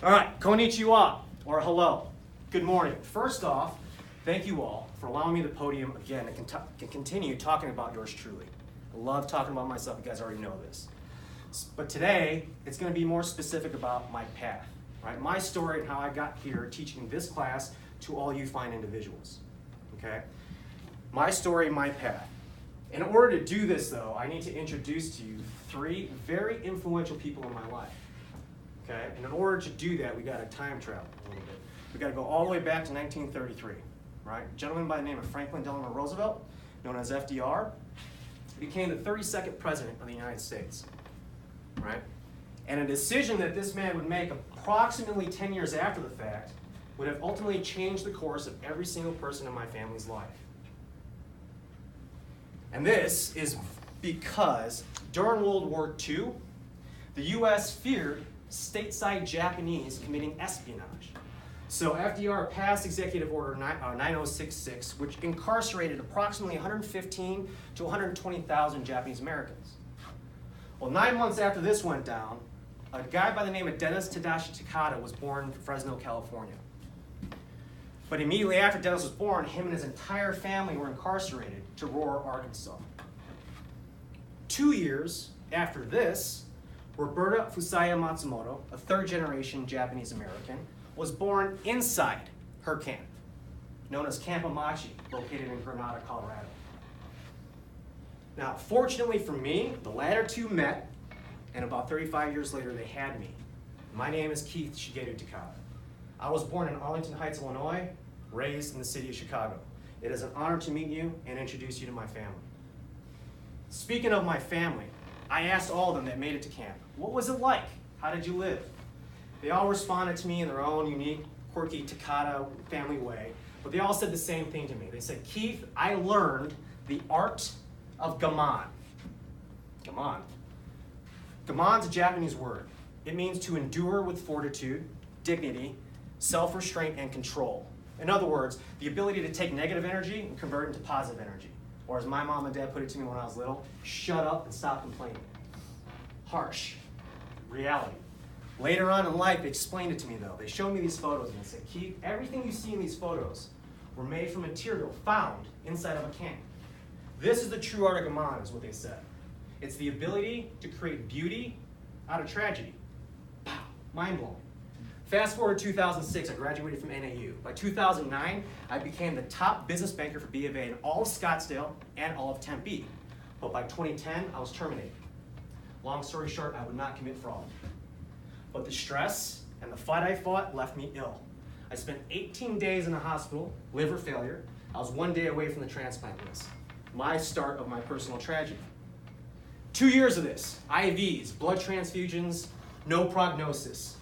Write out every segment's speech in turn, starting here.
All right, konnichiwa, or hello. Good morning. First off, thank you all for allowing me the podium again to continue talking about yours truly. I love talking about myself. You guys already know this. But today, it's going to be more specific about my path, right? My story and how I got here teaching this class to all you fine individuals, okay? My story, my path. In order to do this, though, I need to introduce to you three very influential people in my life, okay? And in order to do that, we got to time travel a little bit. We got to go all the way back to 1933, right? A gentleman by the name of Franklin Delano Roosevelt, known as FDR, became the 32nd president of the United States, right? And a decision that this man would make approximately 10 years after the fact would have ultimately changed the course of every single person in my family's life. And this is because during World War II, the U.S. feared stateside Japanese committing espionage. So FDR passed Executive Order 9066, which incarcerated approximately 115 to 120,000 Japanese Americans. Well, 9 months after this went down, a guy by the name of Sensei Takata was born in Fresno, California. But immediately after Dennis was born, him and his entire family were incarcerated to Aurora, Arkansas. 2 years after this, Roberta Fusaya Matsumoto, a third-generation Japanese American, was born inside her camp, known as Camp Amachi, located in Granada, Colorado. Now, fortunately for me, the latter two met, and about 35 years later, they had me. My name is Keith Shigeru Takata. I was born in Arlington Heights, Illinois, raised in the city of Chicago. It is an honor to meet you and introduce you to my family. Speaking of my family, I asked all of them that made it to camp, what was it like? How did you live? They all responded to me in their own unique, quirky Takata family way, but they all said the same thing to me. They said, Keith, I learned the art of Gaman. Gaman. Gaman's a Japanese word. It means to endure with fortitude, dignity, self-restraint, and control. In other words, the ability to take negative energy and convert it into positive energy. Or as my mom and dad put it to me when I was little, shut up and stop complaining. Harsh. Reality. Later on in life, they explained it to me though. They showed me these photos and they said, Keith, everything you see in these photos were made from material found inside of a camp. This is the true art of Gaman, is what they said. It's the ability to create beauty out of tragedy. Mind blowing. Fast forward to 2006, I graduated from NAU. By 2009, I became the top business banker for B of A in all of Scottsdale and all of Tempe. But by 2010, I was terminated. Long story short, I would not commit fraud. But the stress and the fight I fought left me ill. I spent 18 days in the hospital, liver failure. I was 1 day away from the transplant list. My start of my personal tragedy. 2 years of this, IVs, blood transfusions, no prognosis.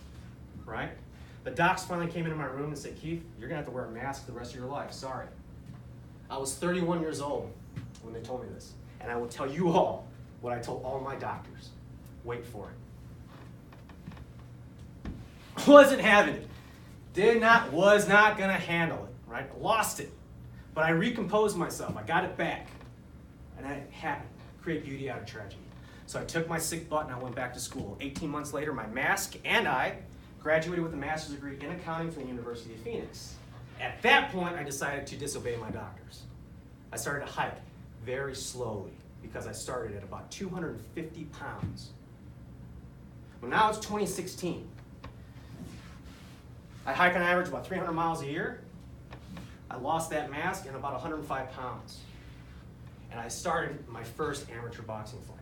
Right? The docs finally came into my room and said, Keith, you're gonna have to wear a mask the rest of your life, sorry. I was 31 years old when they told me this. And I will tell you all what I told all my doctors. Wait for it. Wasn't having it. Was not gonna handle it, right? Lost it. But I recomposed myself, I got it back. And it happened, create beauty out of tragedy. So I took my sick butt and I went back to school. 18 months later, my mask and I graduated with a master's degree in accounting from the University of Phoenix. At that point, I decided to disobey my doctors. I started to hike very slowly because I started at about 250 pounds. Well, now it's 2016. I hike on average about 300 miles a year. I lost that mask and about 105 pounds. And I started my first amateur boxing fight.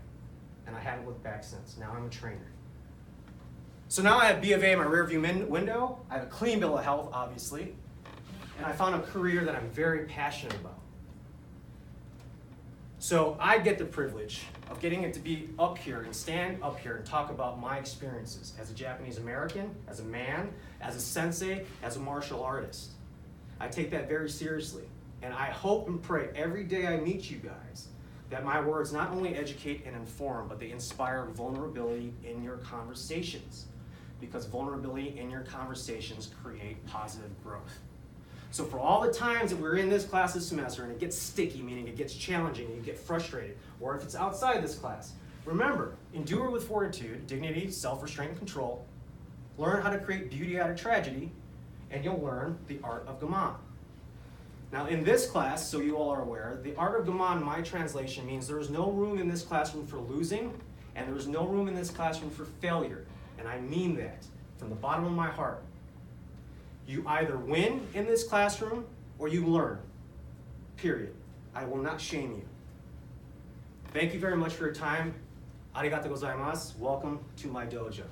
And I haven't looked back since. Now I'm a trainer. So now I have B of A in my rearview window. I have a clean bill of health, obviously. And I found a career that I'm very passionate about. So I get the privilege of getting it to be up here and stand up here and talk about my experiences as a Japanese American, as a man, as a sensei, as a martial artist. I take that very seriously. And I hope and pray every day I meet you guys that my words not only educate and inform, but they inspire vulnerability in your conversations. Because vulnerability in your conversations create positive growth. So for all the times that we're in this class this semester and it gets sticky, meaning it gets challenging and you get frustrated, or if it's outside this class, remember, endure with fortitude, dignity, self-restraint, and control. learn how to create beauty out of tragedy, and you'll learn the art of Gaman. Now in this class, so you all are aware, the art of Gaman, my translation, means there is no room in this classroom for losing, and there is no room in this classroom for failure. And I mean that from the bottom of my heart. You either win in this classroom or you learn, period. I will not shame you. Thank you very much for your time. Arigatou gozaimasu. Welcome to my dojo.